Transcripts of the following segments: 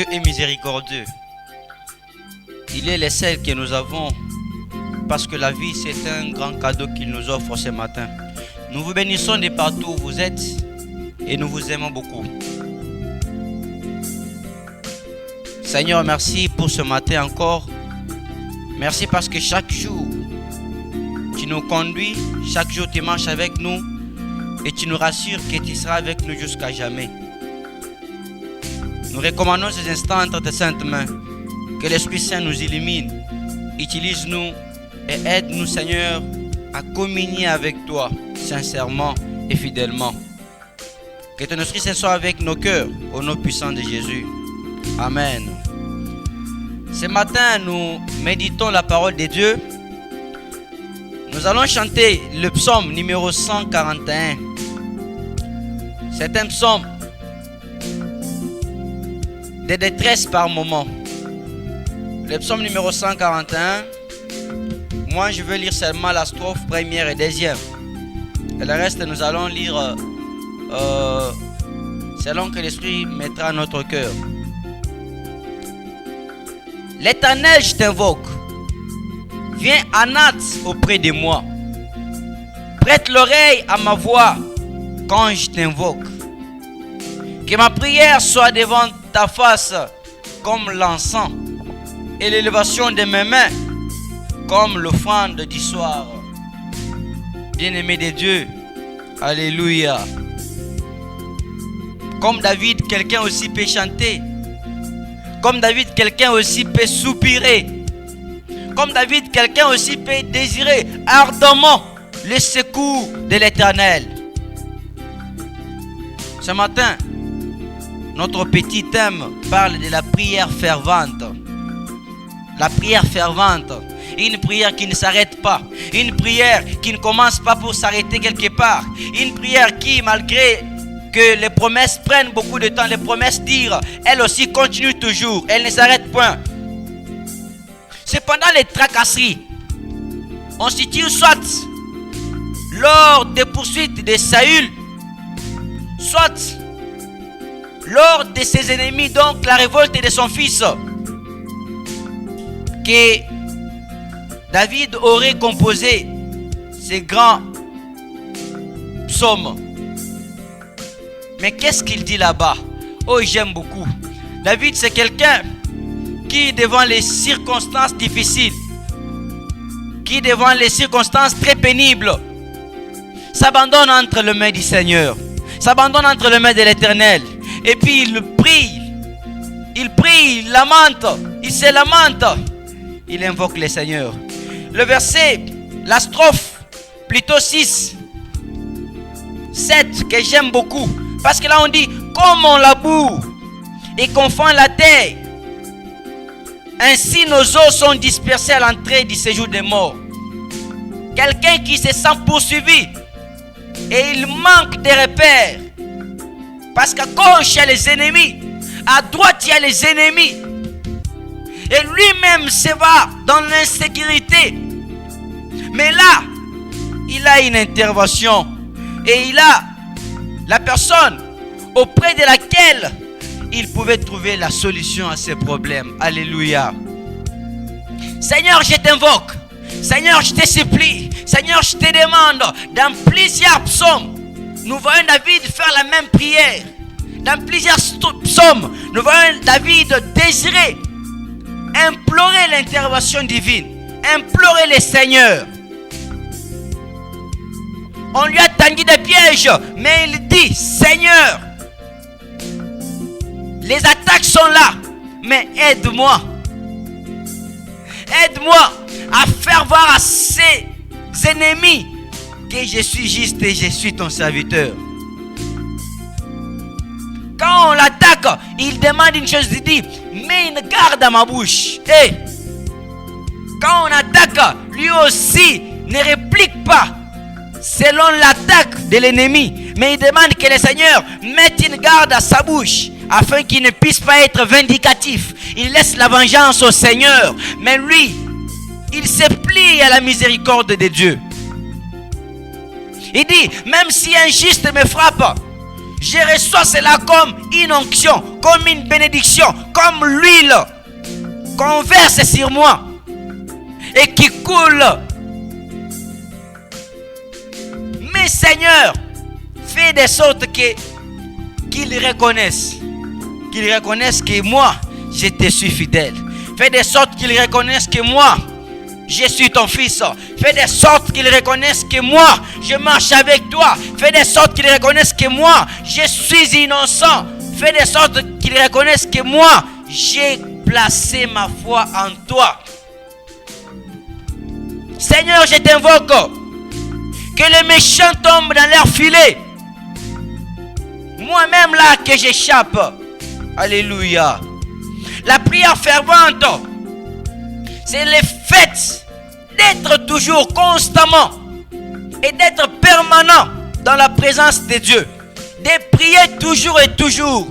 Dieu est miséricordieux. Il est le seul que nous avons parce que la vie c'est un grand cadeau qu'il nous offre ce matin. Nous vous bénissons de partout où vous êtes et nous vous aimons beaucoup. Seigneur, merci pour ce matin encore. Merci parce que chaque jour tu nous conduis, chaque jour tu marches avec nous et tu nous rassures que tu seras avec nous jusqu'à jamais. Nous recommandons ces instants entre tes saintes mains. Que l'Esprit Saint nous illumine, utilise-nous et aide-nous, Seigneur, à communier avec toi sincèrement et fidèlement. Que ton Esprit Saint soit avec nos cœurs, au nom puissant de Jésus. Amen. Ce matin, nous méditons la parole de Dieu. Nous allons chanter le psaume numéro 141. C'est un psaume de détresse par moment. Le psaume numéro 141, moi je veux lire seulement la strophe première et deuxième. Et le reste nous allons lire selon que l'Esprit mettra à notre cœur. L'Éternel, je t'invoque. Viens en hâte auprès de moi. Prête l'oreille à ma voix quand je t'invoque. Que ma prière soit devant ta face comme l'encens et l'élévation de mes mains comme l'offrande du soir. Bien-aimé de Dieu, alléluia. Comme David, quelqu'un aussi peut chanter. Comme David, quelqu'un aussi peut soupirer. Comme David, quelqu'un aussi peut désirer ardemment le secours de l'Éternel. Ce matin, notre petit thème parle de la prière fervente. La prière fervente, une prière qui ne s'arrête pas, une prière qui ne commence pas pour s'arrêter quelque part, une prière qui, malgré que les promesses prennent beaucoup de temps, les promesses dirent, elle aussi continue toujours, elle ne s'arrête point. Cependant, les tracasseries, on se tire soit lors des poursuites de Saül, soit lors de ses ennemis, donc la révolte de son fils, que David aurait composé ces grands psaumes. Mais qu'est-ce qu'il dit là-bas? Oh, j'aime beaucoup. David, c'est quelqu'un qui, devant les circonstances difficiles, qui, devant les circonstances très pénibles, s'abandonne entre les mains du Seigneur, s'abandonne entre les mains de l'Éternel. Et puis il prie, il lamente, il se lamente. Il invoque le Seigneur. Le verset, la strophe, plutôt 6, 7, que j'aime beaucoup. Parce que là on dit, comme on laboure et qu'on fend la terre, ainsi nos os sont dispersés à l'entrée du séjour des morts. Quelqu'un qui se sent poursuivi et il manque de repères. Parce qu'à gauche il y a les ennemis, à droite il y a les ennemis. Et lui-même se va dans l'insécurité. Mais là, il a une intervention. Et il a la personne auprès de laquelle il pouvait trouver la solution à ses problèmes. Alléluia. Seigneur, je t'invoque. Seigneur, je te supplie. Seigneur, je te demande. Dans plusieurs psaumes, nous voyons David faire la même prière. Dans plusieurs psaumes, nous voyons David désirer, implorer l'intervention divine, implorer le Seigneur. On lui a tendu des pièges, mais il dit, Seigneur, les attaques sont là, mais aide-moi. Aide-moi à faire voir à ces ennemis que je suis juste et je suis ton serviteur. Quand on l'attaque, il demande une chose, il dit, mets une garde à ma bouche. Et quand on attaque, lui aussi ne réplique pas selon l'attaque de l'ennemi, mais il demande que le Seigneur mette une garde à sa bouche afin qu'il ne puisse pas être vindicatif. Il laisse la vengeance au Seigneur, mais lui, il se plie à la miséricorde de Dieu. Il dit, même si un juste me frappe, Je reçois cela comme une onction, comme une bénédiction, comme l'huile qu'on verse sur moi et qui coule. Mais Seigneur, fais de sorte qu'ils reconnaissent que moi, je te suis fidèle. Fais de sorte qu'ils reconnaissent que moi, je suis ton fils. Fais de sorte qu'ils reconnaissent que moi, je marche avec toi. Fais de sorte qu'ils reconnaissent que moi, je suis innocent. Fais de sorte qu'ils reconnaissent que moi, j'ai placé ma foi en toi. Seigneur, je t'invoque que les méchants tombent dans leur filet. Moi-même là que j'échappe. Alléluia. La prière fervente, c'est le fait d'être toujours constamment et d'être permanent dans la présence de Dieu. De prier toujours et toujours.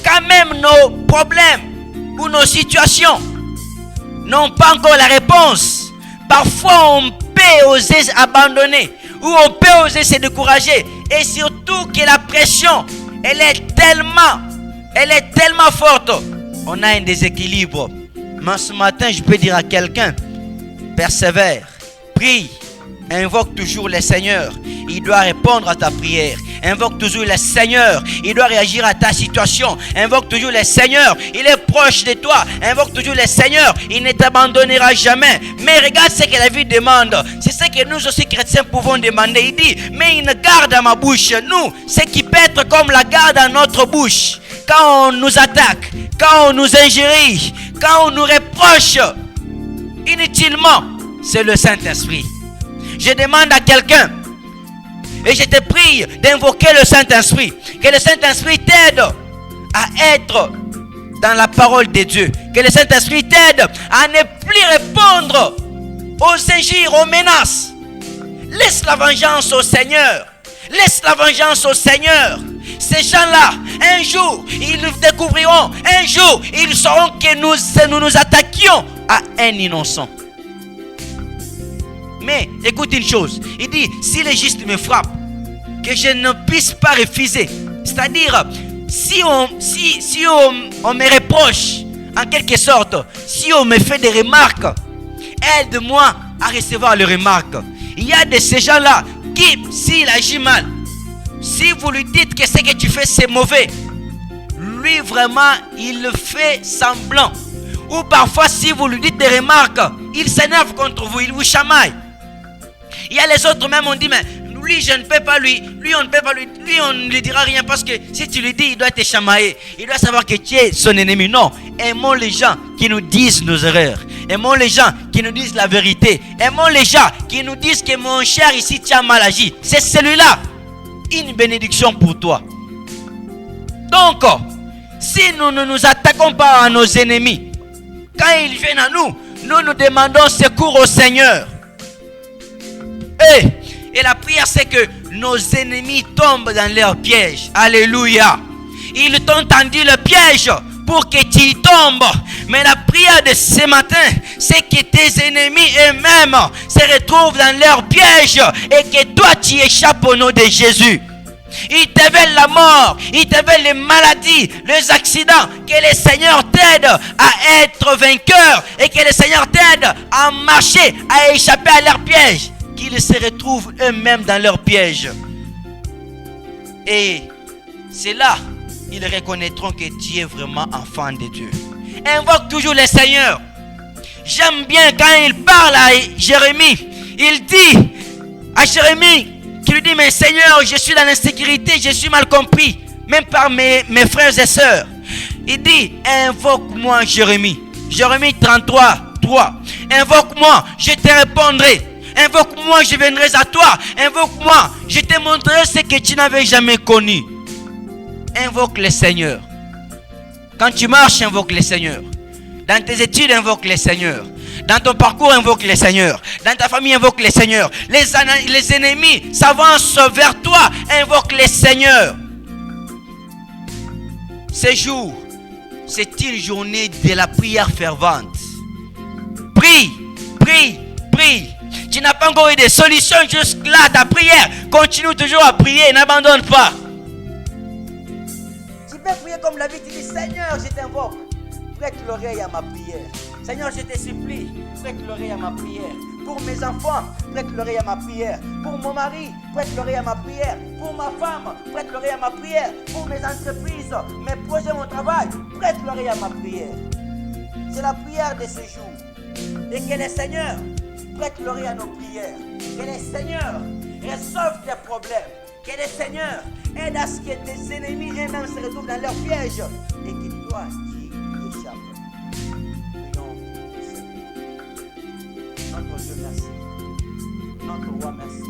Quand même nos problèmes ou nos situations n'ont pas encore la réponse, parfois on peut oser abandonner ou on peut oser se décourager. Et surtout que la pression, elle est tellement forte. On a un déséquilibre. Mais ce matin, je peux dire à quelqu'un, persévère, prie, invoque toujours le Seigneur. Il doit répondre à ta prière. Invoque toujours le Seigneur. Il doit réagir à ta situation. Invoque toujours le Seigneur. Il est proche de toi. Invoque toujours le Seigneur. Il ne t'abandonnera jamais. Mais regarde ce que la vie demande. C'est ce que nous aussi chrétiens pouvons demander. Il dit, mets une garde à ma bouche. Nous, ce qui peut être comme la garde à notre bouche. Quand on nous attaque, quand on nous injurie, quand on nous reproche inutilement, c'est le Saint-Esprit. Je demande à quelqu'un, et je te prie d'invoquer le Saint-Esprit. Que le Saint-Esprit t'aide à être dans la parole de Dieu. Que le Saint-Esprit t'aide à ne plus répondre aux injures, aux menaces. Laisse la vengeance au Seigneur. Laisse la vengeance au Seigneur. Ces gens-là, un jour, ils découvriront. Un jour, ils sauront que nous attaquions à un innocent. Mais écoute une chose, il dit, si le juste me frappe, que je ne puisse pas refuser. C'est-à-dire, si on me reproche, en quelque sorte, si on me fait des remarques, aide-moi à recevoir les remarques. Il y a de ces gens-là qui, s'il agit mal, si vous lui dites que ce que tu fais c'est mauvais, lui vraiment, il le fait semblant. Ou parfois, si vous lui dites des remarques, il s'énerve contre vous, il vous chamaille. Il y a les autres même, on dit, mais lui, je ne peux pas lui on ne peut pas lui on ne lui dira rien parce que si tu lui dis, il doit te chamailler. Il doit savoir que tu es son ennemi. Non, aimons les gens qui nous disent nos erreurs. Aimons les gens qui nous disent la vérité. Aimons les gens qui nous disent que mon cher, ici, tu as mal agi. C'est celui-là, une bénédiction pour toi. Donc, si nous ne nous attaquons pas à nos ennemis, quand ils viennent à nous, nous demandons secours au Seigneur. Et la prière, c'est que nos ennemis tombent dans leur piège. Alléluia. Ils t'ont tendu le piège pour que tu y tombes. Mais la prière de ce matin, c'est que tes ennemis eux-mêmes se retrouvent dans leur piège et que toi, tu échappes au nom de Jésus. Ils te veulent la mort, ils te veulent les maladies, les accidents. Que le Seigneur t'aide à être vainqueur et que le Seigneur t'aide à marcher, à échapper à leur piège. Qu'ils se retrouvent eux-mêmes dans leur piège. Et c'est là ils reconnaîtront que tu es vraiment enfant de Dieu. Invoque toujours le Seigneur. J'aime bien quand il parle à Jérémie. Il dit à Jérémie, qui lui dit, mais Seigneur, je suis dans l'insécurité, je suis mal compris, même par mes frères et sœurs. Il dit, invoque-moi Jérémie. Jérémie 33, 3. Invoque-moi, je te répondrai. Invoque-moi, je viendrai à toi. Invoque-moi, je te montrerai ce que tu n'avais jamais connu. Invoque le Seigneur. Quand tu marches, invoque le Seigneur. Dans tes études, invoque le Seigneur. Dans ton parcours, invoque le Seigneur. Dans ta famille, invoque le Seigneur. Les ennemis s'avancent vers toi, invoque le Seigneur. Ce jour, c'est une journée de la prière fervente. Prie, prie, prie. Tu n'as pas encore eu des solutions jusque-là à ta prière. Continue toujours à prier, n'abandonne pas. Tu peux prier comme la vie, tu dis Seigneur, je t'invoque. Prête l'oreille à ma prière. Seigneur, je te supplie, prête l'oreille à ma prière. Pour mes enfants, prête l'oreille à ma prière. Pour mon mari, prête l'oreille à ma prière. Pour ma femme, prête l'oreille à ma prière. Pour mes entreprises, mes projets, mon travail, prête l'oreille à ma prière. C'est la prière de ce jour. Et que le Seigneur prête l'oreille à nos prières. Que le Seigneur résolve tes problèmes. Que le Seigneur aide à ce que tes ennemis eux-mêmes se retrouvent dans leur piège. Et que toi, tu échappes. Prions le Seigneur. Notre Dieu, merci. Notre Roi, merci.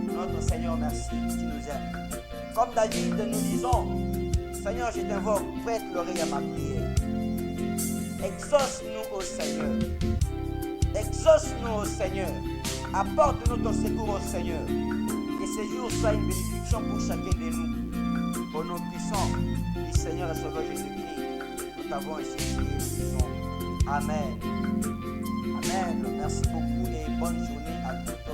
Notre Seigneur, merci. Tu nous aimes. Comme David, nous disons, Seigneur, je t'invoque, prête l'oreille à ma prière. Exauce-nous au Seigneur. Exauce-nous au Seigneur. Apporte-nous ton secours au Seigneur. Que ce jour soit une bénédiction pour chacun de nous. Au nom puissant du Seigneur et Sauveur Jésus-Christ, nous t'avons ainsi prié. Nous disons Amen. Amen. Merci beaucoup et bonne journée à tous.